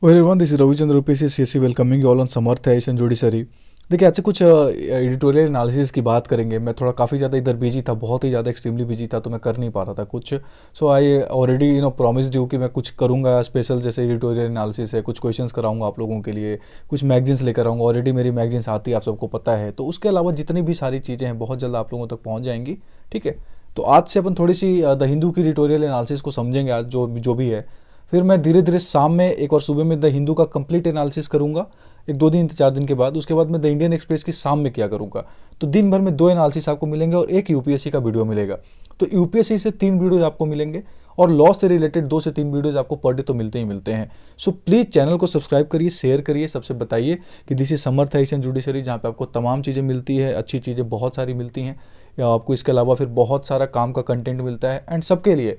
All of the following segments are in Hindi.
Well, everyone, this is Ravichandra UPSC CSC welcoming you all on समर्थ है जुडिशरी। देखिए, आज से कुछ एडिटोरियल एनालिसिस की बात करेंगे। मैं थोड़ा काफ़ी ज़्यादा इधर बिजी था, बहुत ही ज़्यादा एक्सट्रीमली बिजी था, तो मैं कर नहीं पा रहा था कुछ। सो आई ऑलरेडी प्रॉमिस्ड यू कि मैं कुछ करूँगा स्पेशल, जैसे एडिटोरियल एनालिसिस है, कुछ क्वेश्चंस कराऊंगा आप लोगों के लिए, कुछ मैगजीन्स लेकर आऊँगा। ऑलरेडी मेरी मैगजीन्स आती है, आप सबको पता है। तो उसके अलावा जितनी भी सारी चीज़ें हैं बहुत जल्द आप लोगों तक पहुँच जाएंगी। ठीक है, तो आज से अपन थोड़ी सी द हिंदू की एडिटोरियल एनालिसिस को समझेंगे आज, जो भी है। फिर मैं धीरे धीरे शाम में एक बार सुबह में द हिंदू का कंप्लीट एनालिसिस करूंगा, एक 2 दिन 4 दिन के बाद। उसके बाद मैं द इंडियन एक्सप्रेस की शाम में क्या करूंगा। तो दिन भर में 2 एनालिसिस आपको मिलेंगे और एक यूपीएससी का वीडियो मिलेगा। तो यूपीएससी से 3 वीडियोज आपको मिलेंगे और लॉ से रिलेटेड 2 से 3 वीडियोज आपको पर डे तो मिलते ही मिलते हैं। सो प्लीज़ चैनल को सब्सक्राइब करिए, शेयर करिए, सबसे बताइए कि दिस इज समर्थ है जुडिशरी, जहाँ पे आपको तमाम चीज़ें मिलती है, अच्छी चीज़ें बहुत सारी मिलती हैं। या आपको इसके अलावा फिर बहुत सारा काम का कंटेंट मिलता है। एंड सबके लिए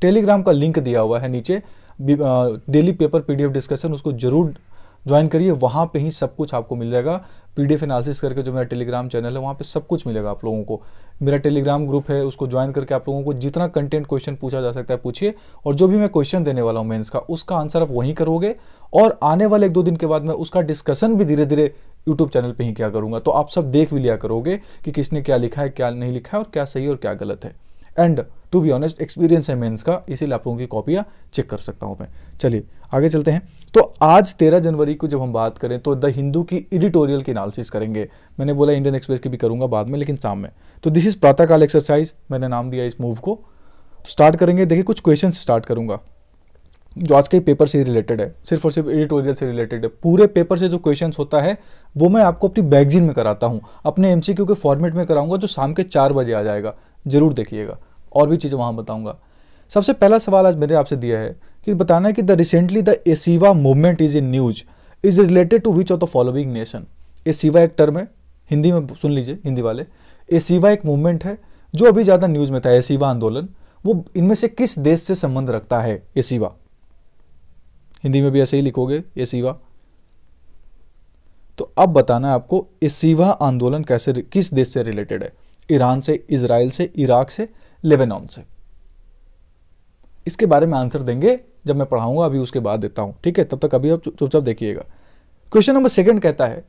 टेलीग्राम का लिंक दिया हुआ है नीचे, डेली पेपर पीडीएफ डिस्कशन, उसको जरूर ज्वाइन करिए। वहाँ पे ही सब कुछ आपको मिल जाएगा। पीडीएफ एनालिसिस करके जो मेरा टेलीग्राम चैनल है, वहाँ पे सब कुछ मिलेगा आप लोगों को। मेरा टेलीग्राम ग्रुप है, उसको ज्वाइन करके आप लोगों को जितना कंटेंट क्वेश्चन पूछा जा सकता है पूछिए। और जो भी मैं क्वेश्चन देने वाला हूँ मेंस का, उसका आंसर आप वहीं करोगे। और आने वाले 1-2 दिन के बाद मैं उसका डिस्कशन भी धीरे धीरे यूट्यूब चैनल पर ही क्या करूँगा। तो आप सब देख भी लिया करोगे कि किसने क्या लिखा है, क्या नहीं लिखा है, और क्या सही और क्या गलत है। And to be honest, experience है मेंस का, इसीलिए आप लोगों की कॉपियाँ चेक कर सकता हूँ मैं। चलिए आगे चलते हैं। तो आज 13 जनवरी को जब हम बात करें तो द हिंदू की एडिटोरियल की एनालिसिस करेंगे। मैंने बोला इंडियन एक्सप्रेस की भी करूंगा बाद में, लेकिन शाम में। तो दिस इज प्रातःकाल एक्सरसाइज, मैंने नाम दिया इस मूव को। स्टार्ट करेंगे। देखिए, कुछ क्वेश्चन स्टार्ट करूंगा जो आज के पेपर से रिलेटेड है, सिर्फ और सिर्फ एडिटोरियल से रिलेटेड है। पूरे पेपर से जो क्वेश्चंस होता है वो मैं आपको अपनी मैगजीन में कराता हूँ, अपने एमसीक्यू के फॉर्मेट में कराऊंगा, जो शाम के 4 बजे आ जाएगा। जरूर देखिएगा, और भी चीज़ें वहाँ बताऊंगा। सबसे पहला सवाल आज मैंने आपसे दिया है कि बताना है कि द रिसेंटली द एसीवा movement is in news is related to which of the following nation. एसीवा एक टर्म है, हिंदी में सुन लीजिए हिंदी वाले। एसीवा एक मूवमेंट है जो अभी ज़्यादा न्यूज़ में था, एसीवा आंदोलन। वो इनमें से किस देश से संबंध रखता है? एसीवा हिंदी में भी ऐसे ही लिखोगे, एसीवा। तो अब बताना है आपको एसीवा आंदोलन कैसे, किस देश से रिलेटेड है। ईरान से, इजराइल से, इराक से, लेबनान से। इसके बारे में आंसर देंगे जब मैं पढ़ाऊंगा, अभी उसके बाद देता हूं। ठीक है, तब तक अभी आप चुपचाप देखिएगा। क्वेश्चन नंबर 2 कहता है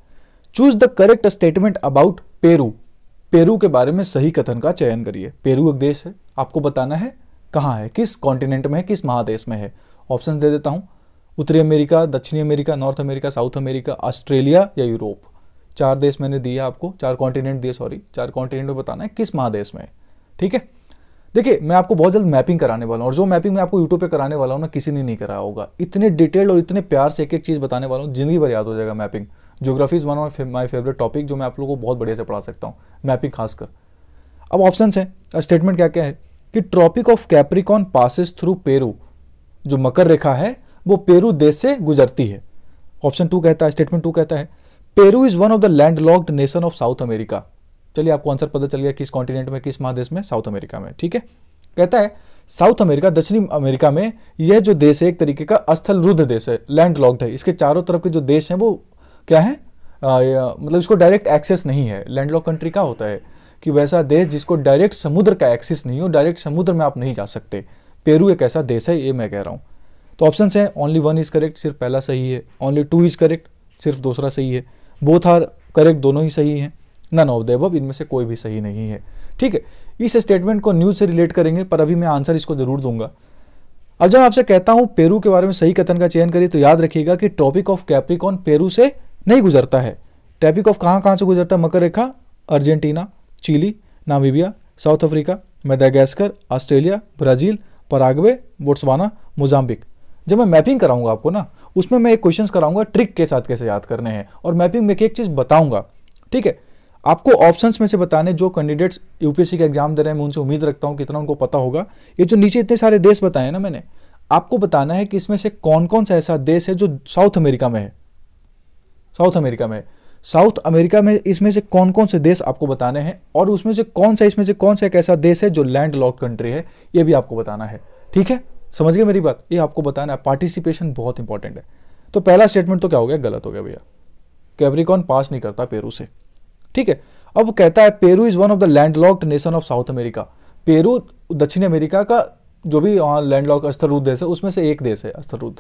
choose the correct statement about Peru. Peru के बारे में सही कथन का चयन करिए। पेरू एक देश है, आपको बताना है कहां है, किस कॉन्टिनेंट में है, किस महादेश में है। ऑप्शंस दे देता हूं। उत्तरी अमेरिका, दक्षिणी America, north America, south America, Australia या यूरोप। 4 देश मैंने दिए आपको, 4 कॉन्टिनेंट दिए, सॉरी 4 कॉन्टिनेंट में बताना है किस महादेश में है। ठीक है, देखिए मैं आपको बहुत जल्द मैपिंग कराने वाला हूँ, और जो मैपिंग मैं आपको यूट्यूब पे कराने वाला हूँ ना, किसी ने नहीं कराया होगा। इतने डिटेल और इतने प्यार से एक एक चीज़ बताने वाला हूँ, जिंदगी भर याद हो जाएगा mapping. Geography is one of my favourite topic, जो मैं आप लोगों को बहुत बढ़िया से पढ़ा सकता हूँ, मैपिंग खासकर। अब ऑप्शन है, स्टेटमेंट क्या क्या है कि tropic of Capricorn passes through Peru. जो मकर रेखा है वो पेरू देश से गुजरती है। ऑप्शन 2 कहता है, स्टेटमेंट 2 कहता है Peru is one of the landlocked nation of south America. चलिए आपको आंसर पता चल गया, किस कॉन्टिनेंट में, किस महादेश में, साउथ अमेरिका में। ठीक है, कहता है साउथ अमेरिका, दक्षिणी अमेरिका में यह जो देश है एक तरीके का स्थलरुद्ध देश है, लैंडलॉक्ड है। इसके चारों तरफ के जो देश हैं वो क्या है, मतलब इसको डायरेक्ट एक्सेस नहीं है। लैंडलॉक कंट्री क्या होता है कि वैसा देश जिसको डायरेक्ट समुद्र का एक्सेस नहीं हो, डायरेक्ट समुद्र में आप नहीं जा सकते। पेरू एक ऐसा देश है, ये मैं कह रहा हूँ। तो ऑप्शन है ओनली 1 इज करेक्ट, सिर्फ पहला सही है। ओनली 2 इज करेक्ट, सिर्फ दूसरा सही है। बोथ आर करेक्ट, दोनों ही सही हैं। नन ऑफ द अबव, इनमें से कोई भी सही नहीं है। ठीक है, इस स्टेटमेंट को न्यूज से रिलेट करेंगे, पर अभी मैं आंसर इसको जरूर दूंगा। अब जब आपसे कहता हूं पेरू के बारे में सही कथन का चयन करिए, तो याद रखिएगा कि ट्रॉपिक ऑफ कैप्रिकॉन पेरू से नहीं गुजरता है। ट्रॉपिक ऑफ कहां से गुजरता है? मकर रेखा, Argentina, Chile, Namibia, South Africa, Madagascar, Australia, Brazil, Paraguay, Botswana, Mozambique. जब मैं मैपिंग कराऊंगा आपको ना, उसमें मैं एक क्वेश्चंस कराऊंगा ट्रिक के साथ कैसे याद करने हैं, और मैपिंग में एक चीज बताऊंगा। ठीक है, आपको ऑप्शंस में से बताने, जो कैंडिडेट्स यूपीएससी का एग्जाम दे रहे हैं, मैं उनसे उम्मीद रखता हूं कितना उनको पता होगा। ये जो नीचे इतने सारे देश बताए ना मैंने, आपको बताना है कि इसमें से कौन कौन सा ऐसा देश है जो साउथ अमेरिका में है। साउथ अमेरिका में, साउथ अमेरिका में इसमें से कौन कौन से देश आपको बताने हैं, और उसमें से कौन सा एक ऐसा देश है जो लैंड लॉक कंट्री है, ये भी आपको बताना है। ठीक है, समझ गए मेरी बात? ये आपको बताना है। पार्टिसिपेशन बहुत इंपॉर्टेंट है। तो पहला स्टेटमेंट तो क्या हो गया, गलत हो गया भैया। कैप्रिकॉन पास नहीं करता पेरू से। ठीक है, अब कहता है Peru is one of the landlocked nation of south America. Peru दक्षिण अमेरिका का जो भी वहां लैंडलॉक स्थलरुद्ध देश है, उसमें से एक देश है स्थलरुद्ध।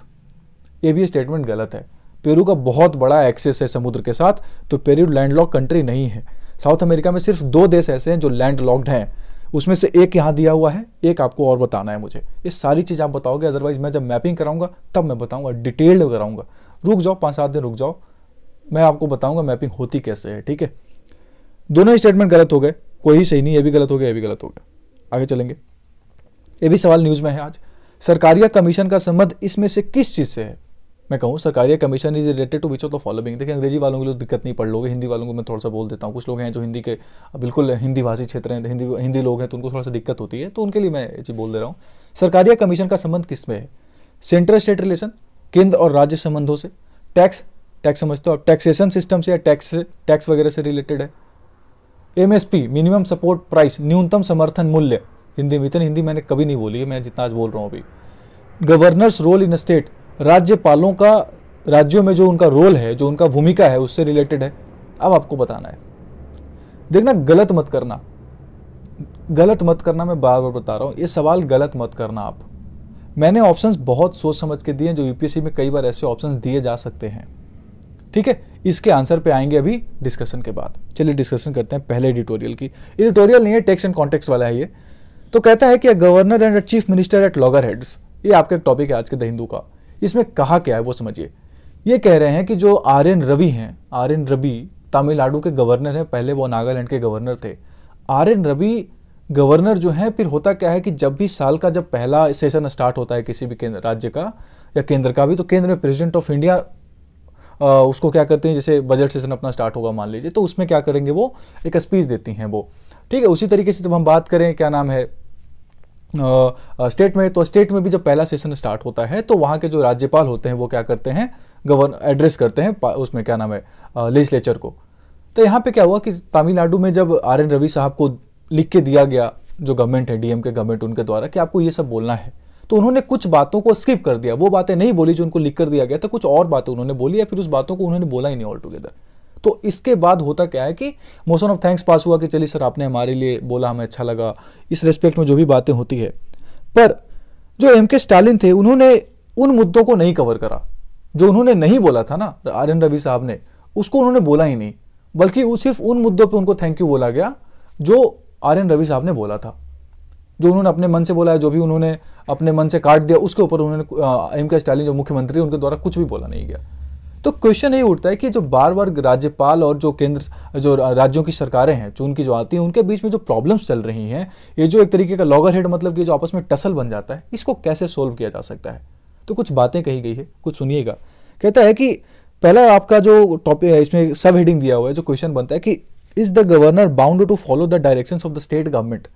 ये भी स्टेटमेंट गलत है। पेरू का बहुत बड़ा एक्सेस है समुद्र के साथ, तो पेरू लैंडलॉक कंट्री नहीं है। साउथ अमेरिका में सिर्फ 2 देश ऐसे हैं जो लैंडलॉक्ड हैं, उसमें से एक यहाँ दिया हुआ है, एक आपको और बताना है मुझे। ये सारी चीज़ आप बताओगे, अदरवाइज मैं जब मैपिंग कराऊंगा तब मैं बताऊंगा, डिटेल्ड कराऊंगा। रुक जाओ 5-7 दिन रुक जाओ, मैं आपको बताऊंगा मैपिंग होती कैसे है, ठीक है। दोनों स्टेटमेंट गलत हो गए, कोई ही सही नहीं, ये भी गलत हो गया, ये भी गलत हो गया। आगे चलेंगे। ये भी सवाल न्यूज़ में है आज। सरकारिया कमीशन का संबंध इसमें से किस चीज़ से है? मैं कहूँ Sarkaria commission is related to which of the following. देखिए अंग्रेजी वालों के लिए दिक्कत नहीं, पढ़ लोगे, हिंदी वालों को मैं थोड़ा सा बोल देता हूँ। कुछ लोग हैं जो हिंदी के बिल्कुल हिंदी भाषी क्षेत्र हैं, हिंदी लोग हैं, तो उनको थोड़ा सा दिक्कत होती है, तो उनके लिए मैं ये चीज़ बोल दे रहा हूँ। सरकारिया कमीशन का संबंध किस में है? सेंट्रल स्टेट रिलेशन, केंद्र और राज्य संबंधों से, टैक्स समझते हो आप, टैक्सेशन सिस्टम से या टैक्स वगैरह से रिलेटेड है। एमएसपी, मिनिमम सपोर्ट प्राइस, न्यूनतम समर्थन मूल्य, हिंदी में इतनी हिंदी मैंने कभी नहीं बोली है, मैं जितना आज बोल रहा हूँ अभी। गवर्नर्स रोल इन स्टेट, राज्यपालों का राज्यों में जो उनका रोल है, जो उनका भूमिका है, उससे रिलेटेड है। अब आपको बताना है। देखना, गलत मत करना, मैं बार बार बता रहा हूँ, ये सवाल गलत मत करना आप। मैंने ऑप्शंस बहुत सोच समझ के दिए, जो यूपीएससी में कई बार ऐसे ऑप्शंस दिए जा सकते हैं, ठीक है। इसके आंसर पे आएंगे अभी डिस्कशन के बाद। चलिए डिस्कशन करते हैं पहले एडिटोरियल की। एडिटोरियल नहीं है, टेक्स्ट एंड कॉन्टेक्स्ट वाला है ये। तो कहता है कि governor and chief minister eight logger heads, ये आपका एक टॉपिक है आज के द हिंदू का। इसमें कहा क्या है वो समझिए। ये कह रहे हैं कि जो RN रवि हैं, RN रवि तमिलनाडु के गवर्नर हैं, पहले वो नागालैंड के गवर्नर थे। RN रवि गवर्नर जो है, फिर होता क्या है कि जब भी साल का जब पहला सेशन स्टार्ट होता है किसी भी केंद्र राज्य का या केंद्र का भी, तो केंद्र में प्रेसिडेंट ऑफ इंडिया उसको क्या करते हैं, जैसे बजट सेशन अपना स्टार्ट होगा मान लीजिए, तो उसमें क्या करेंगे, वो एक स्पीच देती हैं वो, ठीक है। उसी तरीके से जब हम बात करें क्या नाम है स्टेट में, तो स्टेट में भी जब पहला सेशन स्टार्ट होता है तो वहाँ के जो राज्यपाल होते हैं वो क्या करते हैं, एड्रेस करते हैं उसमें क्या नाम है लेजिस्लेचर को। तो यहाँ पे क्या हुआ कि तमिलनाडु में जब RN रवि साहब को लिख के दिया गया, जो गवर्नमेंट है DMK गवर्नमेंट उनके द्वारा, कि आपको ये सब बोलना है, तो उन्होंने कुछ बातों को स्किप कर दिया, वो बातें नहीं बोली जो उनको लिख कर दिया गया था, कुछ और बातें उन्होंने बोली या फिर उस बातों को उन्होंने बोला ही नहीं ऑल टुगेदर। तो इसके बाद होता क्या है कि मोशन ऑफ थैंक्स पास हुआ कि चलिए सर आपने हमारे लिए बोला, हमें अच्छा लगा, इस रेस्पेक्ट में जो भी बातें होती है। पर जो MK स्टालिन थे, उन्होंने उन मुद्दों को नहीं कवर करा, जो उन्होंने नहीं बोला था ना RN रवि साहब ने, उसको उन्होंने बोला ही नहीं, बल्कि सिर्फ उन मुद्दों पे उनको थैंक यू बोला गया जो RN रवि साहब ने बोला था, जो उन्होंने अपने मन से बोला है, जो भी उन्होंने अपने मन से काट दिया, उसके ऊपर उन्होंने MK स्टालिन जो मुख्यमंत्री उनके द्वारा कुछ भी बोला नहीं गया। तो क्वेश्चन यही उठता है कि जो बार बार राज्यपाल और जो केंद्र जो राज्यों की सरकारें हैं, जो उनकी जो आती हैं, उनके बीच में जो प्रॉब्लम्स चल रही हैं, ये जो एक तरीके का लॉगर हेड मतलब कि जो आपस में टसल बन जाता है, इसको कैसे सोल्व किया जा सकता है। तो कुछ बातें कही गई है, कुछ सुनिएगा। कहता है कि पहला आपका जो टॉपिक है, इसमें सब हेडिंग दिया हुआ है, जो क्वेश्चन बनता है कि is the governor bound to follow the directions of the state government.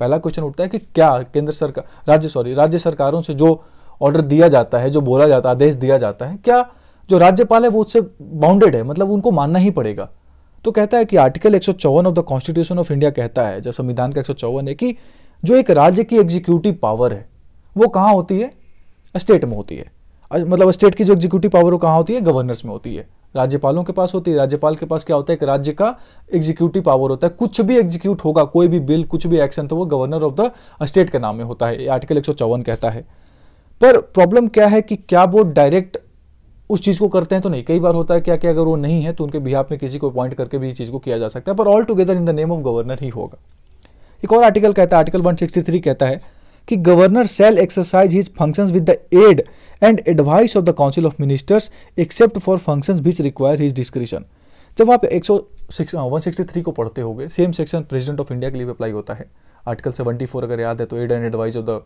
पहला क्वेश्चन उठता है कि क्या केंद्र सरकार राज्य सरकारों से जो ऑर्डर दिया जाता है, जो बोला जाता है, आदेश दिया जाता है, क्या जो राज्यपाल है वो उससे बाउंडेड है, मतलब उनको मानना ही पड़ेगा। तो कहता है कि article 154 of the constitution of India कहता है, जो संविधान का 154 है, कि जो एक राज्य की एग्जीक्यूटिव पावर है वो कहाँ होती है, स्टेट में होती है। मतलब स्टेट की जो एग्जीक्यूटिव पावर वो कहाँ होती है, गवर्नर्स में होती है, राज्यपालों के पास होती है। राज्यपाल के पास क्या होता है, एक राज्य का एग्जीक्यूटिव पावर होता है, कुछ भी एग्जीक्यूट होगा, कोई भी बिल, कुछ भी एक्शन, तो वो गवर्नर ऑफ द स्टेट के नाम में होता है, आर्टिकल 154 कहता है। पर प्रॉब्लम क्या है कि क्या वो डायरेक्ट उस चीज़ को करते हैं, तो नहीं। कई बार होता है क्या कि अगर वो नहीं है तो उनके बिहाफ में किसी को अपॉइंट करके भी इस चीज़ को किया जा सकता है, पर all together in the name of governor ही होगा। एक और आर्टिकल कहता है, आर्टिकल 163 कहता है कि governor shall exercise his functions with the aid and advice of the council of ministers except for functions which require his discretion. जब आप 163 को पढ़ते होगे, same section president of India के लिए अप्लाई होता है। आर्टिकल 74 अगर याद है तो aid and advice of the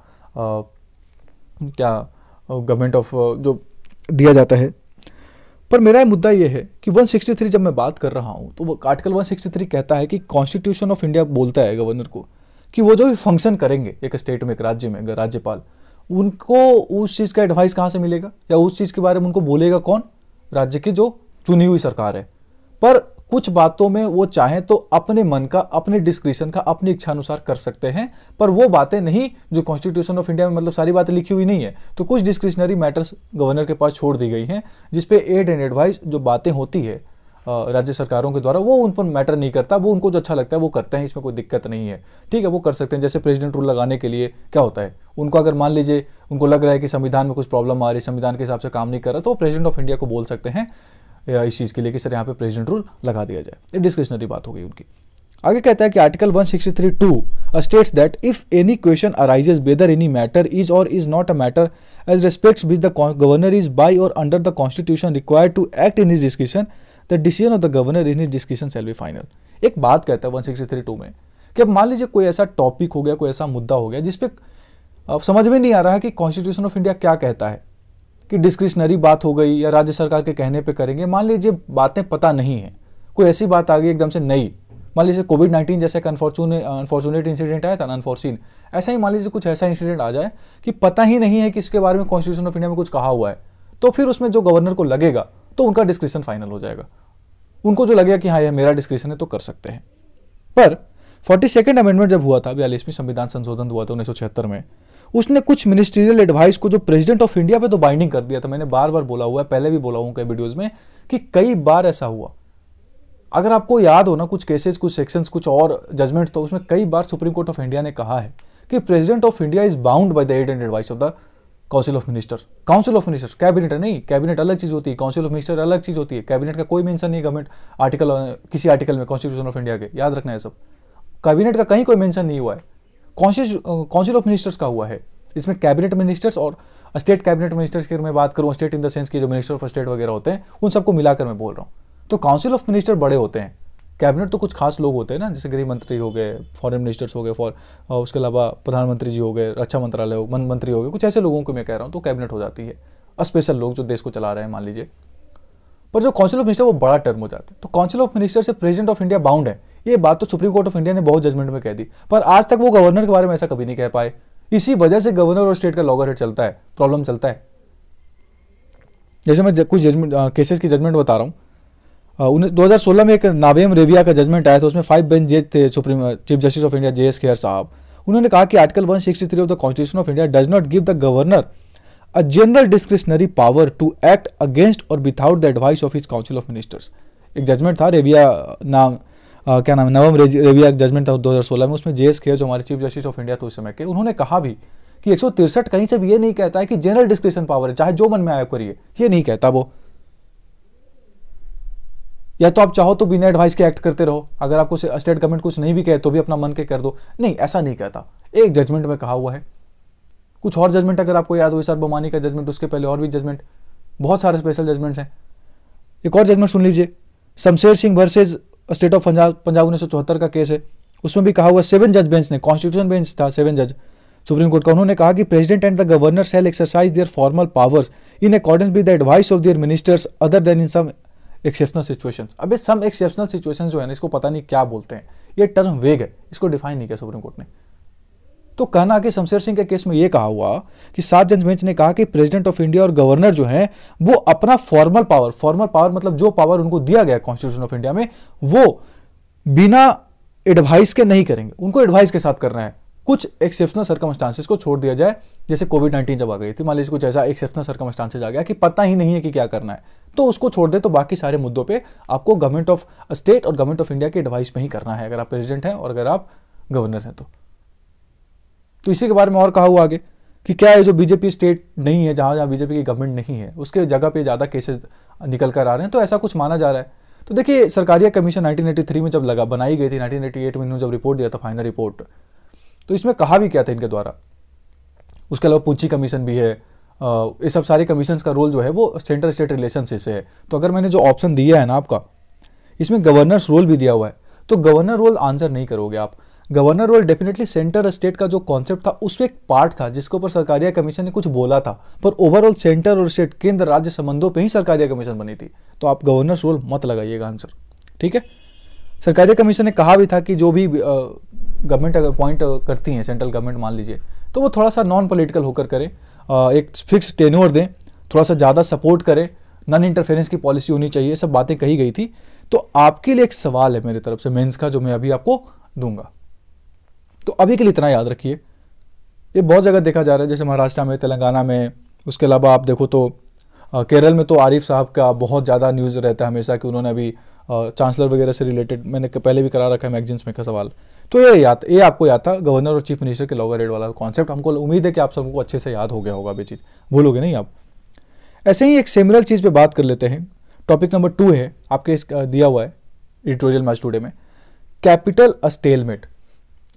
government of जो दिया जाता है। पर मेरा मुद्दा यह है कि 163 जब मैं बात कर रहा हूँ तो वो आर्टिकल 163 कहता है कि कॉन्स्टिट्यूशन ऑफ इंडिया बोलता है गवर्नर को कि वो जो भी फंक्शन करेंगे एक स्टेट में, एक राज्य में, राज्यपाल, उनको उस चीज़ का एडवाइस कहाँ से मिलेगा या उस चीज़ के बारे में उनको बोलेगा कौन, राज्य की जो चुनी हुई सरकार है। पर कुछ बातों में वो चाहें तो अपने मन का, अपने डिस्क्रिशन का, अपनी इच्छा अनुसार कर सकते हैं, पर वो बातें नहीं जो कॉन्स्टिट्यूशन ऑफ इंडिया में मतलब सारी बातें लिखी हुई नहीं है, तो कुछ डिस्क्रिशनरी मैटर्स गवर्नर के पास छोड़ दी गई हैं, जिसपे एड एंड एडवाइस जो बातें होती है राज्य सरकारों के द्वारा, वो उन पर मैटर नहीं करता, वो उनको जो अच्छा लगता है वो करते हैं, इसमें कोई दिक्कत नहीं है। ठीक है, वो कर सकते हैं। जैसे प्रेसिडेंट रूल लगाने के लिए क्या होता है, उनको अगर मान लीजिए उनको लग रहा है कि संविधान में कुछ प्रॉब्लम आ रही है, संविधान के हिसाब से काम नहीं कर रहा, तो वो प्रेसिडेंट ऑफ इंडिया को बोल सकते हैं इस चीज़ के लिए कि सर यहाँ पे प्रेसिडेंट रूल लगा दिया जाए। ये डिस्क्रिशनरी बात हो गई उनकी। आगे कहता है कि article 163(2) states that if any question arises whether any matter is or is not a matter as respects which the governor is by or under the constitution required to act in his discretion, the decision of the governor in his discretion shall be final. एक बात कहता है 163(2) में कि अब मान लीजिए कोई ऐसा टॉपिक हो गया, कोई ऐसा मुद्दा हो गया जिसपे अब समझ में नहीं आ रहा है कि कॉन्स्टिट्यूशन ऑफ इंडिया क्या कहता है, कि डिस्क्रिशनरी बात हो गई या राज्य सरकार के कहने पे करेंगे। मान लीजिए बातें पता नहीं है, कोई ऐसी बात आ गई एकदम से नई, मान लीजिए कोविड-19 जैसे एक अनफॉर्चुनेट इंसिडेंट आया था, अनफॉर्सीन, ऐसा ही मान लीजिए कुछ ऐसा इंसिडेंट आ जाए कि पता ही नहीं है कि इसके बारे में कॉन्स्टिट्यूशन ऑफ इंडिया में कुछ कहा हुआ है, तो फिर उसमें जो गवर्नर को लगेगा तो उनका डिस्क्रिशन फाइनल हो जाएगा। उनको जो लगेगा कि हाँ यह मेरा डिस्क्रिशन है तो कर सकते हैं। पर 42nd अमेंडमेंट जब हुआ था, 42वीं संविधान संशोधन हुआ था 1976 में, उसने कुछ मिनिस्ट्रियल एडवाइस को जो प्रेसिडेंट ऑफ इंडिया पे तो बाइंडिंग कर दिया था। मैंने बार बार बोला हुआ है, पहले भी बोला हूँ कई वीडियोस में कि कई बार ऐसा हुआ। अगर आपको याद हो ना कुछ केसेस, कुछ सेक्शंस, कुछ और जजमेंट, तो उसमें कई बार सुप्रीम कोर्ट ऑफ इंडिया ने कहा है कि president of India is bound by the aid and advice of the council of minister. Council of minister, cabinet नहीं, कैबिनेट अलग चीज होती है, काउंसिल ऑफ मिनिस्टर अलग चीज होती है। कैबिनेट का कोई मेंशन नहीं गवर्नमेंट आर्टिकल, किसी आर्टिकल में कॉन्स्टिट्यूशन ऑफ इंडिया के, याद रखना है सब। कैबिनेट का कहीं कोई मेंशन नहीं हुआ है, काउंसिल ऑफ मिनिस्टर्स का हुआ है। इसमें कैबिनेट मिनिस्टर्स और स्टेट कैबिनेट मिनिस्टर्स की मैं बात करूँ, स्टेट इन द सेंस की जो मिनिस्टर ऑफ स्टेट वगैरह होते हैं, उन सबको मिलाकर मैं बोल रहा हूँ। तो काउंसिल ऑफ मिनिस्टर बड़े होते हैं, कैबिनेट तो कुछ खास लोग होते हैं ना, जैसे गृह मंत्री हो गए, फॉरेन मिनिस्टर्स हो गए, उसके अलावा प्रधानमंत्री जी हो गए, रक्षा मंत्रालय हो, मंत्री हो गए, कुछ ऐसे लोगों को मैं कह रहा हूँ, तो कैबिनेट हो जाती है। स्पेशल लोग जो देश को चला रहे हैं मान लीजिए। पर जो काउंसिल ऑफ मिनिस्टर वो बड़ा टर्म हो जाता है। तो काउंसिल ऑफ मिनिस्टर से प्रेसिडेंट ऑफ इंडिया बाउंड है, ये बात तो सुप्रीम कोर्ट ऑफ इंडिया ने बहुत जजमेंट में कह दी, पर आज तक वो गवर्नर के बारे में ऐसा कभी नहीं कह पाए। इसी वजह से गवर्नर और स्टेट का लॉगरहेड चलता है, प्रॉब्लम चलता है। जैसे मैं कुछ जजमेंट केसेस की जजमेंट बता रहा हूँ। 2016 में एक नावेम रेविया का जजमेंट आया था, उसमें 5 बेंच जज थे supreme chief justice of India JS Khehar साहब। उन्होंने कहा कि article 163 of the constitution of India does not give the governor a general discretionary power to act against or without the advice of his council of ministers. एक जजमेंट था रेविया नाम क्या नाम है, नवम रेविया जजमेंट था 2016 में। उसमें JS खेर जो हमारे चीफ जस्टिस ऑफ इंडिया थे उस समय के, उन्होंने कहा भी कि 163 कहीं से भी ये नहीं कहता है कि जनरल डिस्क्रिशन पावर है, चाहे जो मन में आया करिए, ये नहीं कहता वो। या तो आप चाहो तो बिना एडवाइस के एक्ट करते रहो, अगर आपको स्टेट गवर्नमेंट कुछ नहीं भी कहे तो भी अपना मन के कर दो, नहीं ऐसा नहीं कहता। एक जजमेंट में कहा हुआ है। कुछ और जजमेंट अगर आपको याद हो, सर बोमानी का जजमेंट, उसके पहले और भी जजमेंट, बहुत सारे स्पेशल जजमेंट्स हैं। एक और जजमेंट सुन लीजिए, Shamsher Singh versus state of Punjab 1974 का केस है। उसमें भी कहा हुआ 7 जज बेंच ने, कॉन्स्टिट्यूशन बेंच था 7 जज सुप्रीम कोर्ट का, उन्होंने कहा कि president and the governor shall exercise their formal powers in accordance with the advice of their ministers other than in some exceptional situations. अबे सम एक्सेप्शनल सिचुएशंस जो है ना, इसको पता नहीं क्या बोलते हैं, ये टर्म वेग है, इसको डिफाइन नहीं किया सुप्रीम कोर्ट ने। तो कहना कि शमशेर सिंह के केस में यह कहा हुआ कि 7 जज बेंच ने कहा कि प्रेसिडेंट ऑफ इंडिया और गवर्नर जो है वो अपना फॉर्मल पावर मतलब जो पावर उनको दिया गया कॉन्स्टिट्यूशन ऑफ इंडिया में, वो बिना एडवाइस के नहीं करेंगे, उनको एडवाइस के साथ करना है। कुछ एक्सेप्शनल सर्कमस्टांसेस को छोड़ दिया जाए, जैसे कोविड-19 जब आ गई थी, मान लीजिए कुछ ऐसा एक्सेप्शनल सर्कमस्टांसेस आ गया कि पता ही नहीं है कि क्या करना है, तो उसको छोड़ दे, तो बाकी सारे मुद्दों पे आपको गवर्नमेंट ऑफ स्टेट और गवर्नमेंट ऑफ इंडिया के एडवाइस में ही करना है, अगर आप प्रेसिडेंट हैं और अगर आप गवर्नर हैं तो इसी के बारे में और कहा हुआ आगे कि क्या है जो बीजेपी स्टेट नहीं है, जहां बीजेपी की गवर्नमेंट नहीं है, उसके जगह पे ज़्यादा केसेस निकल कर आ रहे हैं, तो ऐसा कुछ माना जा रहा है। तो देखिए सरकारिया कमीशन 1983 में जब बनाई गई थी, 1988 में इन्होंने जब रिपोर्ट दिया था, फाइनल रिपोर्ट, तो इसमें कहा भी क्या था इनके द्वारा। उसके अलावा पूंची कमीशन भी है, ये सब सारे कमीशंस का रोल जो है वो सेंटर स्टेट रिलेशनशिप से है। तो अगर मैंने जो ऑप्शन दिया है ना आपका, इसमें गवर्नर्स रोल भी दिया हुआ है, तो गवर्नर रोल आंसर नहीं करोगे आप। Governor role definitely centre state का जो कॉन्सेप्ट था उसमें एक पार्ट था जिसके ऊपर सरकारिया कमीशन ने कुछ बोला था, पर ओवरऑल सेंटर और स्टेट केंद्र राज्य संबंधों पे ही सरकारिया कमीशन बनी थी। तो आप गवर्नर्स रोल मत लगाइएगा आंसर, ठीक है। सरकारिया कमीशन ने कहा भी था कि जो भी गवर्नमेंट अपॉइंट करती हैं, सेंट्रल गवर्नमेंट मान लीजिए, तो वो थोड़ा सा नॉन पॉलिटिकल होकर करें, एक फिक्स टेन्योर दें, थोड़ा सा ज़्यादा सपोर्ट करें, नॉन इंटरफेरेंस की पॉलिसी होनी चाहिए, सब बातें कही गई थी। तो आपके लिए एक सवाल है मेरी तरफ से मेंस का, जो मैं अभी आपको दूंगा। तो अभी के लिए इतना याद रखिए, ये बहुत जगह देखा जा रहा है, जैसे महाराष्ट्र में, तेलंगाना में, उसके अलावा आप देखो तो केरल में तो आरिफ साहब का बहुत ज़्यादा न्यूज़ रहता है हमेशा कि उन्होंने अभी चांसलर वगैरह से रिलेटेड मैंने पहले भी करा रखा है मैगजीन्स में का सवाल। तो ये आपको याद था गवर्नर और चीफ मिनिस्टर के लॉगरहेड वाला कॉन्सेप्ट। हमको उम्मीद है कि आप सबको अच्छे से याद हो गया होगा, ये चीज़ भूलोगे नहीं आप। ऐसे ही एक सिमिलर चीज़ पे बात कर लेते हैं। टॉपिक नंबर 2 है आपके दिया हुआ है एडिटोरियल मैच टुडे में, कैपिटल स्टेलमेट।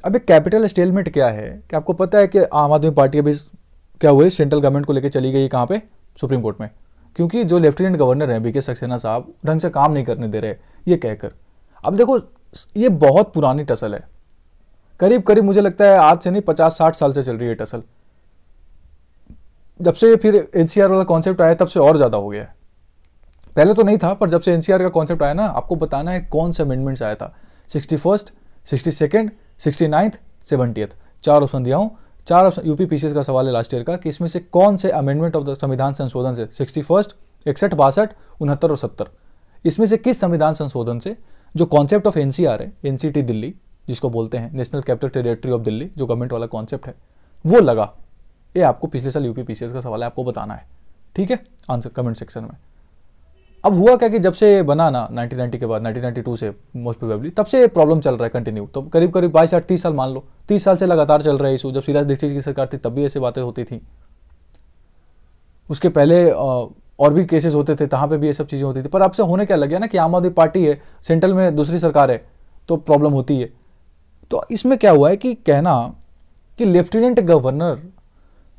अब एक कैपिटल स्टेलमेट क्या है कि आपको पता है कि आम आदमी पार्टी अभी क्या हुई, सेंट्रल गवर्नमेंट को लेकर चली गई कहाँ पे, सुप्रीम कोर्ट में, क्योंकि जो लेफ्टिनेंट गवर्नर हैं बीके सक्सेना साहब ढंग से काम नहीं करने दे रहे ये कहकर। अब देखो ये बहुत पुरानी टसल है, करीब करीब मुझे लगता है आज से नहीं 50-60 साल से चल रही है टसल। जब से फिर एनसीआर वाला कॉन्सेप्ट आया तब से और ज़्यादा हो गया है। पहले तो नहीं था, पर जब से एनसीआर का कॉन्सेप्ट आया ना, आपको बताना है कौन से अमेंडमेंट्स आया था। 61st, 62nd, 69th, 70th, 4 option दिया हूँ। 4 ऑप्शन यूपी पीसीएस का सवाल है लास्ट ईयर का कि इसमें से कौन से अमेंडमेंट ऑफ द संविधान संशोधन से 61, 61, 62, 69 और 70, इसमें से किस संविधान संशोधन से जो कॉन्सेप्ट ऑफ एनसीआर है, एनसीटी दिल्ली जिसको बोलते हैं, national capital territory of Delhi, जो गवर्नमेंट वाला कॉन्सेप्ट है वो लगा। ये आपको पिछले साल यूपी पीसीएस का सवाल है, आपको बताना है, ठीक है, आंसर कमेंट सेक्शन में। अब हुआ क्या कि जब से बना ना 1990 के बाद, 1992 से मोस्ट प्रोबेबली, तब से प्रॉब्लम चल रहा है कंटिन्यू। तो करीब करीब 22-30 साल मान लो, 30 साल से लगातार चल रहा है इशू। जब शीला दीक्षित की सरकार थी तब भी ऐसे बातें होती थी, उसके पहले और भी केसेस होते थे, तहाँ पे भी ये सब चीज़ें होती थी। पर अब से होने क्या लग गया ना कि आम आदमी पार्टी है, सेंट्रल में दूसरी सरकार है, तो प्रॉब्लम होती है। तो इसमें क्या हुआ है कि कहना कि लेफ्टिनेंट गवर्नर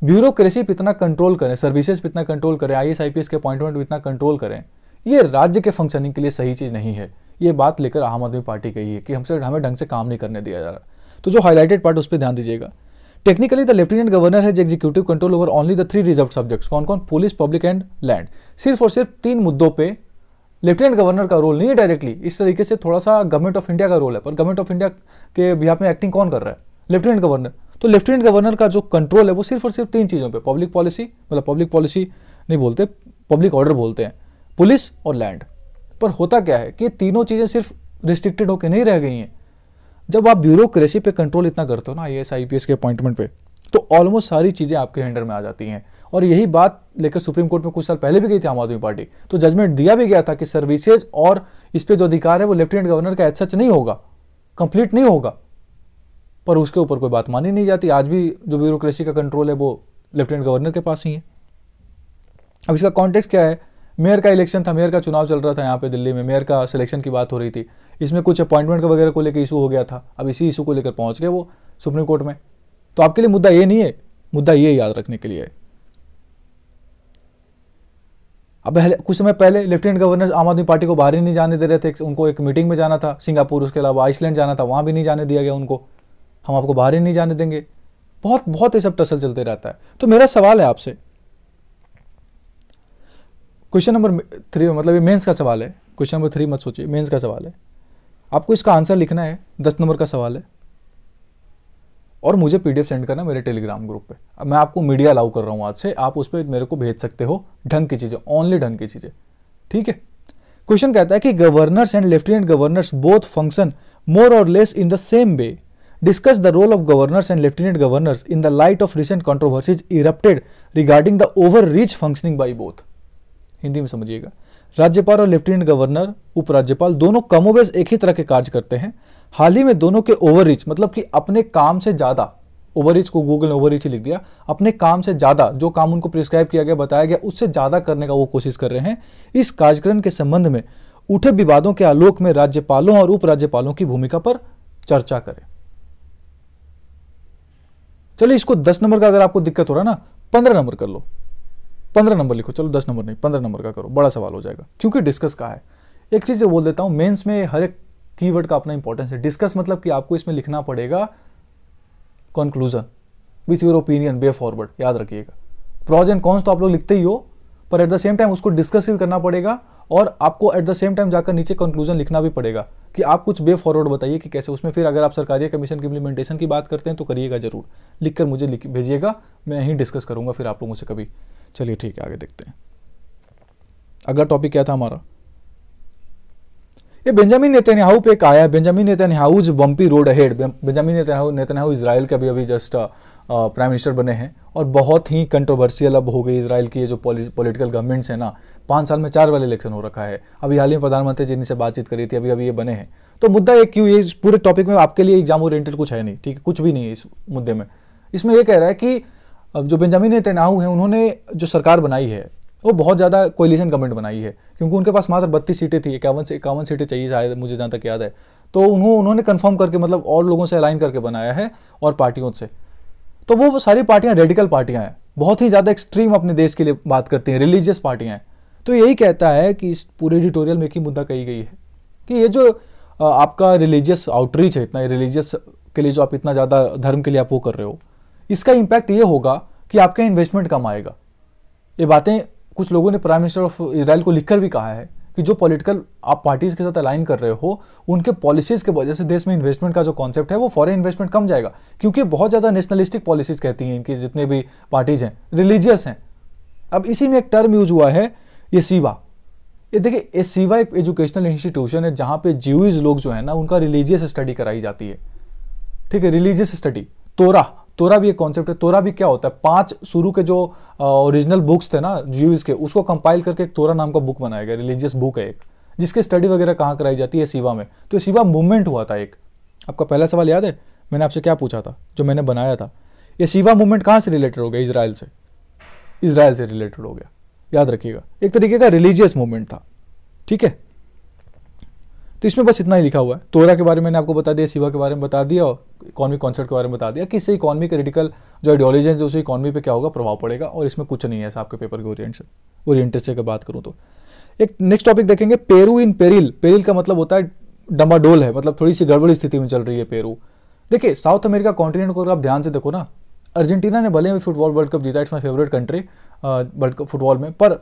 ब्यूरोक्रेसी पे इतना कंट्रोल करें, सर्विसेज पे इतना कंट्रोल करें, आईएएस आईपीएस के अपॉइंटमेंट पे इतना कंट्रोल करें, ये राज्य के फंक्शनिंग के लिए सही चीज़ नहीं है। ये बात लेकर आम आदमी पार्टी कही है कि हमें ढंग से काम नहीं करने दिया जा रहा। तो जो हाईलाइटेड पार्ट उस पर ध्यान दीजिएगा। टेक्निकली द लेफ्टिनेंट गवर्नर है executive control over only the 3 reserve subjects. कौन कौन? Police, public and land. सिर्फ और सिर्फ 3 मुद्दों पे लेफ्टिनेंट गवर्नर का रोल नहीं है डायरेक्टली। इस तरीके से थोड़ा सा गवर्नमेंट ऑफ इंडिया का रोल है, पर गवर्नमेंट ऑफ इंडिया के बिहाफ में एक्टिंग कौन कर रहा है? Lieutenant governor. तो लेफ्टिनेंट गवर्नर का जो कंट्रोल है वो सिर्फ और सिर्फ 3 चीज़ों पे, पब्लिक पॉलिसी, मतलब पब्लिक पॉलिसी नहीं बोलते, पब्लिक ऑर्डर बोलते हैं, पुलिस और लैंड। पर होता क्या है कि तीनों चीज़ें सिर्फ रिस्ट्रिक्टेड होकर नहीं रह गई हैं। जब आप ब्यूरोक्रेसी पे कंट्रोल इतना करते हो ना आईएएस आईपीएस के अपॉइंटमेंट पे, तो ऑलमोस्ट सारी चीज़ें आपके हैंडल में आ जाती हैं। और यही बात लेकर सुप्रीम कोर्ट में कुछ साल पहले भी गई थी आम आदमी पार्टी। तो जजमेंट दिया भी गया था कि सर्विसेज और इस पे जो अधिकार है वो लेफ्टिनेंट गवर्नर का एज सच नहीं होगा, कंप्लीट नहीं होगा। पर उसके ऊपर कोई बात मानी नहीं जाती। आज भी जो ब्यूरोक्रेसी का कंट्रोल है वो लेफ्टिनेंट गवर्नर के पास ही है। अब इसका कॉन्टेक्स्ट क्या है? मेयर का इलेक्शन था, मेयर का चुनाव चल रहा था यहाँ पे दिल्ली में, मेयर का सिलेक्शन की बात हो रही थी। इसमें कुछ अपॉइंटमेंट वगैरह को लेकर इशू हो गया था। अब इसी इशू को लेकर पहुंच गए वो सुप्रीम कोर्ट में। तो आपके लिए मुद्दा ये नहीं है, मुद्दा ये याद रखने के लिए है। अब कुछ समय पहले लेफ्टिनेंट गवर्नर आम आदमी पार्टी को बाहर ही नहीं जाने दे रहे थे। उनको एक मीटिंग में जाना था सिंगापुर, उसके अलावा आइसलैंड जाना था, वहां भी नहीं जाने दिया गया उनको। हम आपको बाहर ही नहीं जाने देंगे। बहुत बहुत ये सब टसल चलते रहता है। तो मेरा सवाल है आपसे, क्वेश्चन नंबर 3, मतलब ये मेंस का सवाल है, क्वेश्चन नंबर 3 मत सोचिए, मेंस का सवाल है। आपको इसका आंसर लिखना है, 10 नंबर का सवाल है, और मुझे पीडीएफ सेंड करना मेरे टेलीग्राम ग्रुप पे। अब मैं आपको मीडिया अलाउ कर रहा हूँ आज से, आप उस पर मेरे को भेज सकते हो ढंग की चीज़ें, ओनली ढंग की चीज़ें, ठीक है। क्वेश्चन कहता है कि governors and lieutenant governors both function more or less in the same way. Discuss the role of governors and lieutenant governors in the light of recent controversies erupted regarding the overreach functioning by both. Hindi में समझिएगा। राज्यपाल और लेफ्टिनेंट गवर्नर, उपराज्यपाल दोनों कमोबेश एक ही तरह के कार्य करते हैं। हाल ही में दोनों के ओवररीच, मतलब कि अपने काम से ज्यादा, ओवररीच को गूगल ने ओवररीच ही लिख दिया, अपने काम से ज्यादा, जो काम उनको प्रिस्क्राइब किया गया, बताया गया, उससे ज्यादा करने का वो कोशिश कर रहे हैं। इस कार्यक्रम के संबंध में उठे विवादों के आलोक में राज्यपालों और उपराज्यपालों की भूमिका पर चर्चा करें। चलिए इसको 10 नंबर का अगर आपको दिक्कत हो रहा है ना, 15 नंबर कर लो, 15 नंबर लिखो। चलो 10 नंबर नहीं, 15 नंबर का करो, बड़ा सवाल हो जाएगा, क्योंकि डिस्कस का है। एक चीज बोल देता हूं, मेंस में हर एक कीवर्ड का अपना इंपॉर्टेंस है। डिस्कस मतलब कि आपको इसमें लिखना पड़ेगा conclusion with your opinion way forward, याद रखिएगा। प्रॉज एंड कॉन्स तो आप लोग लिखते ही हो, पर एट द सेम टाइम उसको डिस्कस भी करना पड़ेगा, और आपको एट द सेम टाइम जाकर नीचे कंक्लूजन लिखना भी पड़ेगा कि आप कुछ वे फॉरवर्ड बताइए कि कैसे। उसमें फिर अगर आप सरकारी कमीशन की इम्प्लीमेंटेशन की बात करते हैं तो करिएगा जरूर, लिखकर मुझे भेजिएगा, मैं यहीं डिस्कस करूंगा फिर आप लोगों से कभी। चलिए ठीक है, आगे देखते हैं। अगला टॉपिक क्या था हमारा? ये बेंजामिन नेतन्याहू पे एक आया, Benjamin Netanyahu's bumpy road ahead. Benjamin Netanyahu Israel के अभी जस्ट प्राइम मिनिस्टर बने हैं और बहुत ही कंट्रोवर्शियल अब हो गई इजराइल की ये जो पॉलिटिकल गवर्नमेंट्स है ना। 5 साल में 4 बार इलेक्शन हो रखा है। अभी हाल ही में प्रधानमंत्री जी से बातचीत करी थी, अभी ये बने हैं। तो मुद्दा एक क्यों, ये पूरे टॉपिक में आपके लिए एग्जाम ओरिएंटेड कुछ है नहीं, ठीक है, कुछ भी नहीं है इस मुद्दे में। इसमें यह कह रहा है कि जो बेंजामिन नेतन्याहू है उन्होंने जो सरकार बनाई है वो बहुत ज़्यादा कोलिशन गवर्नमेंट बनाई है, क्योंकि उनके पास मात्र 32 सीटें थी, 51 सीटें चाहिए शायद, मुझे जहाँ तक याद है। तो उन्होंने कंफर्म करके, मतलब और लोगों से अलाइन करके बनाया है और पार्टियों से। तो वो सारी पार्टियां रेडिकल पार्टियां हैं, बहुत ही ज़्यादा एक्सट्रीम अपने देश के लिए बात करती हैं, रिलीजियस पार्टियां हैं। तो यही कहता है कि इस पूरे एडिटोरियल में एक ही मुद्दा कही गई है कि ये जो आपका रिलीजियस आउटरीच है, इतना रिलीजियस के लिए जो आप इतना ज़्यादा धर्म के लिए आप वो कर रहे हो, इसका इम्पैक्ट ये होगा कि आपका इन्वेस्टमेंट कम आएगा। ये बातें कुछ लोगों ने प्राइम मिनिस्टर ऑफ इजराइल को लिखकर भी कहा है कि जो पॉलिटिकल आप पार्टीज के साथ अलाइन कर रहे हो, उनके पॉलिसीज के वजह से देश में इन्वेस्टमेंट का जो कॉन्सेप्ट है वो फॉरेन इन्वेस्टमेंट कम जाएगा, क्योंकि बहुत ज़्यादा नेशनलिस्टिक पॉलिसीज कहती हैं इनकी जितने भी पार्टीज हैं, रिलीजियस हैं। अब इसी में एक टर्म यूज हुआ है ये सीवा। ये देखिए, ये सीवा एक एजुकेशनल इंस्टीट्यूशन है जहाँ पे ज्यूइश लोग जो है ना उनका रिलीजियस स्टडी कराई जाती है, ठीक है, रिलीजियस स्टडी। तोरा भी एक कॉन्सेप्ट है। तोरा भी क्या होता है, 5 शुरू के जो ओरिजिनल बुक्स थे ना ज्यूइश के, उसको कंपाइल करके एक तोरा नाम का बुक बनाया गया, रिलीजियस बुक है एक, जिसके स्टडी वगैरह कहाँ कराई जाती है, सीवा में। तो सीवा मूवमेंट हुआ था एक। आपका पहला सवाल याद है मैंने आपसे क्या पूछा था जो मैंने बनाया था? ये सीवा मूवमेंट कहाँ से रिलेटेड हो गया? इजराइल से रिलेटेड हो गया, याद रखिएगा। एक तरीके का रिलीजियस मूवमेंट था, ठीक है। तो इसमें बस इतना ही लिखा हुआ है। तोरा के बारे में मैंने आपको बता दिया, सीवा के बारे में बता दिया और इकोनॉमिक कॉन्सेप्ट के बारे में बता दिया कि इससे इकोनॉमी के रेडिकल जो आइडियोलॉजी है उससे इकोनॉमी पे क्या होगा, प्रभाव पड़ेगा। और इसमें कुछ नहीं है ऐसा आपके पेपर के ओरिएंटेड से बात करूँ तो। एक नेक्स्ट टॉपिक देखेंगे, पेरू इन पेरिल। पेरिल का मतलब होता है डमाडोल है, मतलब थोड़ी सी गड़बड़ी स्थिति में चल रही है पेरू। देखिए, साउथ अमेरिका कॉन्टिनेंट को अगर आप ध्यान से देखो ना, अर्जेंटीना ने भले ही फुटबॉल वर्ल्ड कप जीता, it's my favourite country world cup football में, पर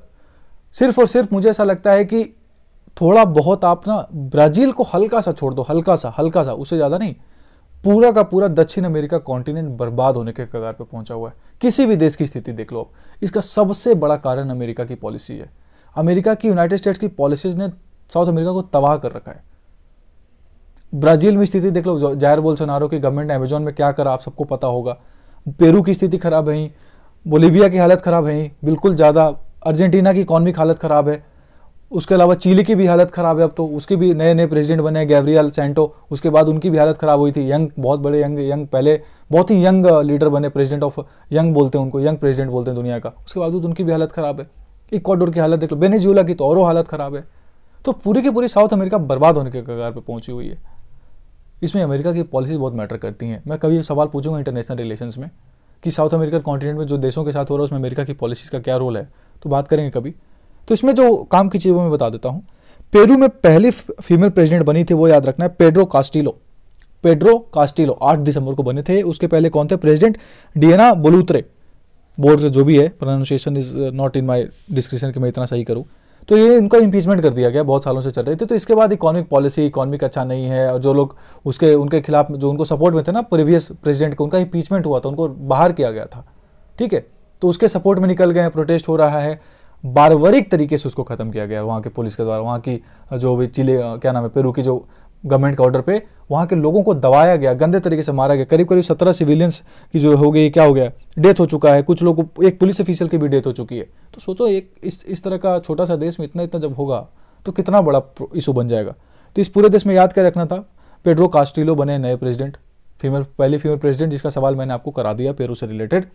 सिर्फ और सिर्फ मुझे ऐसा लगता है कि थोड़ा बहुत आप ना ब्राजील को हल्का सा छोड़ दो, हल्का सा, उससे ज़्यादा नहीं। पूरा का पूरा दक्षिण अमेरिका कॉन्टिनेंट बर्बाद होने के कगार पे पहुंचा हुआ है। किसी भी देश की स्थिति देख लो आप, इसका सबसे बड़ा कारण अमेरिका की पॉलिसी है। अमेरिका की, यूनाइटेड स्टेट्स की पॉलिसीज ने साउथ अमेरिका को तबाह कर रखा है। ब्राजील में स्थिति देख लो, जायर बोल्सोनारो की गवर्नमेंट ने अमेजोन में क्या करा आप सबको पता होगा। पेरू की स्थिति खराब है, बोलीविया की हालत खराब है बिल्कुल ज़्यादा, अर्जेंटीना की इकॉनमिक हालत खराब है, उसके अलावा चिली की भी हालत खराब है। अब तो उसके भी नए प्रेसिडेंट बने, गैब्रियल सेंटो, उसके बाद उनकी भी हालत खराब हुई थी। यंग, बहुत बड़े यंग पहले बहुत ही यंग लीडर बने, प्रेसिडेंट ऑफ यंग बोलते हैं उनको, यंग प्रेसिडेंट बोलते हैं दुनिया का। उसके बावजूद उनकी भी हालत खराब है। इक्वाडोर की हालत देख लो, वेनेजुएला की तो और हालत खराब है। तो पूरी की पूरी साउथ अमेरिका बर्बाद होने के कगार पर पहुंची हुई है। इसमें अमेरिका की पॉलिसीज बहुत मैटर करती हैं। मैं कभी सवाल पूछूंगा इंटरनेशनल रिलेशंस में कि साउथ अमेरिकन कॉन्टिनेंट में जो देशों के साथ हो रहा है उसमें अमेरिका की पॉलिसीज का क्या रोल है, तो बात करेंगे कभी। तो इसमें जो काम की चीज़ वो मैं बता देता हूँ। पेरू में पहली फीमेल प्रेसिडेंट बनी थी, वो याद रखना है, पेड्रो कास्टिलो 8 दिसंबर को बने थे। उसके पहले कौन थे प्रेसिडेंट? डियाना बोलूत्रे। बोर्ड से जो भी है, pronunciation is not in my description कि मैं इतना सही करूँ। तो ये इनका इम्पीचमेंट कर दिया गया, बहुत सालों से चल रही थी। तो इसके बाद इकोनॉमिक पॉलिसी, इकोनॉमिक अच्छा नहीं है, और जो लोग उनके खिलाफ जो उनको सपोर्ट में थे ना प्रीवियस प्रेसिडेंट के, उनका इम्पीचमेंट हुआ था, उनको बाहर किया गया था, ठीक है। तो उसके सपोर्ट में निकल गए, प्रोटेस्ट हो रहा है, बारबरिक तरीके से उसको खत्म किया गया वहाँ के पुलिस के द्वारा। वहाँ की जो भी चिले क्या नाम है, पेरू की जो गवर्नमेंट का ऑर्डर पे वहाँ के लोगों को दबाया गया, गंदे तरीके से मारा गया। करीब 17 सिविलियंस की जो हो गई, क्या हो गया, डेथ हो चुका है। कुछ लोगों को, एक पुलिस ऑफिसर की भी डेथ हो चुकी है। तो सोचो, एक इस तरह का छोटा सा देश में इतना जब होगा तो कितना बड़ा इशू बन जाएगा। तो इस पूरे देश में याद कर रखना था, पेड्रो कास्टिलो बने नए प्रेसिडेंट, पहली फीमेल प्रेसिडेंट, जिसका सवाल मैंने आपको करा दिया पेरू से रिलेटेड।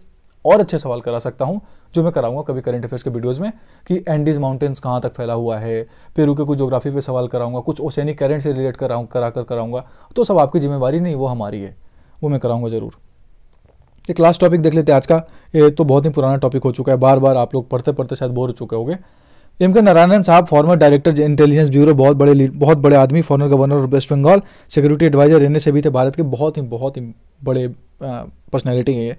और अच्छे सवाल करा सकता हूं जो मैं कराऊंगा कभी करंट अफेयर्स के वीडियोस में, कि एंडीज माउंटेन्स कहां तक फैला हुआ है, पेरू के कुछ ज्योग्राफी पे सवाल कराऊंगा, कुछ ओशेनिक करंट से रिलेट कराऊंगा। तो सब आपकी जिम्मेवारी नहीं, वो हमारी है, वो मैं कराऊंगा जरूर। एक लास्ट टॉपिक देख लेते हैं आज का। ये तो बहुत ही पुराना टॉपिक हो चुका है, बार बार आप लोग पढ़ते पढ़ते शायद बोर हो चुके होंगे। एम.के. नारायणन साहब, फॉर्मर डायरेक्टर इंटेलिजेंस ब्यूरो, बहुत बड़े आदमी, former governor of West Bengal, security adviser रहने से भी थे भारत के, बहुत ही बड़े पर्सनैलिटी है ये।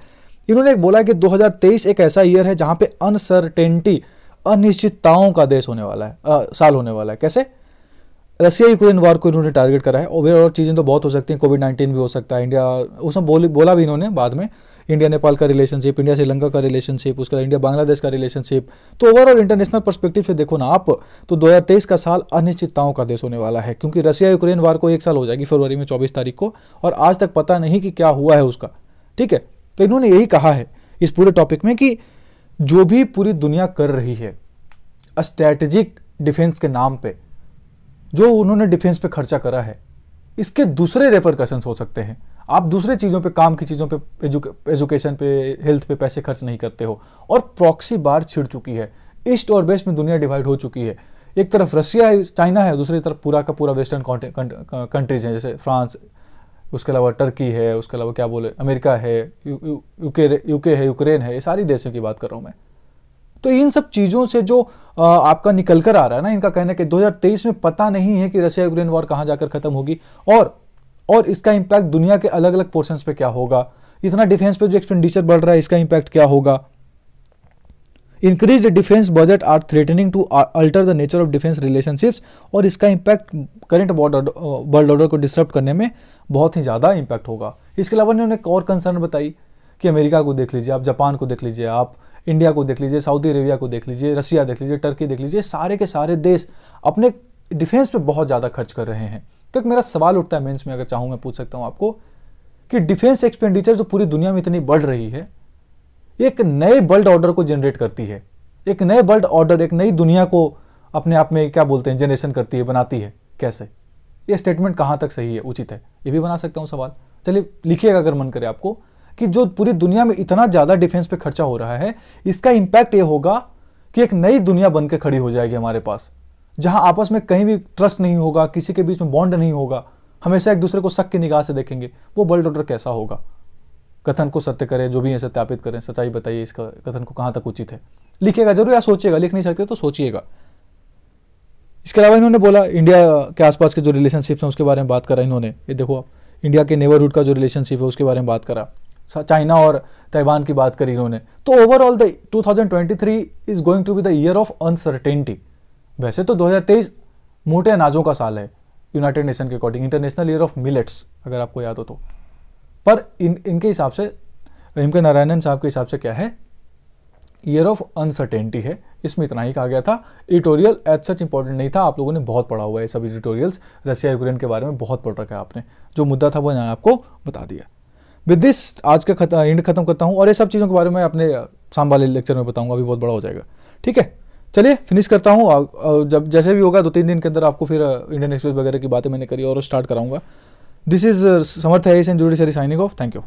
इन्होंने एक बोला कि 2023 एक ऐसा ईयर है जहां पे अनसर्टेनिटी, अनिश्चितताओं का देश होने वाला है, साल होने वाला है। कैसे? रशिया यूक्रेन वॉर को इन्होंने टारगेट करा है, और चीज़ें तो बहुत हो सकती हैं, कोविड-19 भी हो सकता है, इंडिया उसमें बोला भी इन्होंने बाद में। इंडिया नेपाल का रिलेशनशिप, इंडिया श्रीलंका का रिलेशनशिप, उसके बाद इंडिया बांग्लादेश का रिलेशनशिप। तो ओवरऑल इंटरनेशनल पर्सपेक्टिव से देखो ना आप, तो 2023 का साल अनिश्चितताओं का देश होने वाला है, क्योंकि रशिया यूक्रेन वार को 1 साल हो जाएगी फरवरी में 24 तारीख को, और आज तक पता नहीं कि क्या हुआ है उसका। ठीक है, तो इन्होंने यही कहा है इस पूरे टॉपिक में कि जो भी पूरी दुनिया कर रही है स्ट्रैटेजिक डिफेंस के नाम पे, जो उन्होंने डिफेंस पे खर्चा करा है, इसके दूसरे रेपरकशंस हो सकते हैं। आप दूसरे चीज़ों पे, काम की चीज़ों पे, एजुकेशन पे, हेल्थ पे पैसे खर्च नहीं करते हो। और प्रॉक्सी बार छिड़ चुकी है, ईस्ट और वेस्ट में दुनिया डिवाइड हो चुकी है। एक तरफ रशिया है, चाइना है, दूसरी तरफ पूरा का पूरा वेस्टर्न कंट्रीज हैं, जैसे फ्रांस, उसके अलावा टर्की है, उसके अलावा क्या बोले अमेरिका है, यूके है, यूक्रेन है, ये सारी देशों की बात कर रहा हूँ मैं। तो इन सब चीज़ों से जो आपका निकल कर आ रहा है ना, इनका कहना है कि 2023 में पता नहीं है कि रशिया यूक्रेन वॉर कहाँ जाकर खत्म होगी, और इसका इंपैक्ट दुनिया के अलग अलग पोर्शंस पे क्या होगा। इतना डिफेंस पे जो एक्सपेंडिचर बढ़ रहा है, इसका इंपैक्ट क्या होगा। Increase defence budget are threatening to alter the nature of defence relationships, और इसका इंपैक्ट करंट वर्ल्ड ऑर्डर को डिस्टर्ब करने में बहुत ही ज़्यादा इंपैक्ट होगा। इसके अलावा उन्होंने एक और कंसर्न बताई कि अमेरिका को देख लीजिए आप, जापान को देख लीजिए आप, इंडिया को देख लीजिए, सऊदी अरेबिया को देख लीजिए, रशिया देख लीजिए, टर्की देख लीजिए, सारे के सारे देश अपने डिफेंस पे बहुत ज़्यादा खर्च कर रहे हैं। तो एक मेरा सवाल उठता है मेंस में, अगर चाहूँ मैं पूछ सकता हूँ आपको कि डिफेंस एक्सपेंडिचर जो पूरी दुनिया में इतनी बढ़ रही है, एक नए वर्ल्ड ऑर्डर को जनरेट करती है, एक नए वर्ल्ड ऑर्डर, एक नई दुनिया को अपने आप में क्या बोलते हैं, जनरेशन करती है, बनाती है। कैसे? ये स्टेटमेंट कहाँ तक सही है, उचित है, ये भी बना सकता हूँ सवाल। चलिए लिखिएगा अगर मन करे आपको, कि जो पूरी दुनिया में इतना ज़्यादा डिफेंस पे खर्चा हो रहा है, इसका इंपैक्ट ये होगा कि एक नई दुनिया बन के खड़ी हो जाएगी हमारे पास, जहां आपस में कहीं भी ट्रस्ट नहीं होगा, किसी के बीच में बॉन्ड नहीं होगा, हमेशा एक दूसरे को शक की निगाह से देखेंगे। वो वर्ल्ड ऑर्डर कैसा होगा? कथन को सत्य करें, जो भी है सत्यापित करें, सच्चाई बताइए, इसका कथन को कहाँ तक उचित है। लिखिएगा जरूर या सोचिएगा, लिख नहीं सकते तो सोचिएगा। इसके अलावा इन्होंने बोला इंडिया के आसपास के जो रिलेशनशिप्स हैं उसके बारे में बात करा इन्होंने। ये देखो आप, इंडिया के नेबरहुड का जो रिलेशनशिप है उसके बारे में बात करा, चाइना और ताइवान की बात करी इन्होंने। तो overall the 2023 is going to be the year of uncertainty. वैसे तो 2023 मोटे अनाजों का साल है यूनाइटेड नेशन के according, international year of millets, अगर आपको याद हो तो। पर इनके हिसाब से, एम.के. नारायणन साहब के हिसाब से क्या है, ईयर ऑफ अनसर्टेनिटी है। इसमें इतना ही कहा गया था। एडिटोरियल एज सच इंपॉर्टेंट नहीं था, आप लोगों ने बहुत पढ़ा हुआ है सब एडिटोरियल्स, रशिया यूक्रेन के बारे में बहुत पढ़ रखा है आपने। जो मुद्दा था वो मैंने आपको बता दिया। विद दिस आज का एंड खत्म करता हूँ, और ये सब चीज़ों के बारे में अपने शाम वाले लेक्चर में बताऊंगा, अभी बहुत बड़ा हो जाएगा। ठीक है, चलिए फिनिश करता हूँ। जब जैसे भी होगा 2-3 दिन के अंदर आपको फिर इंडियन एक्सप्रेस वगैरह की बातें मैंने करी और स्टार्ट कराऊंगा। This is Samarth IAS and judiciary signing off. Thank you.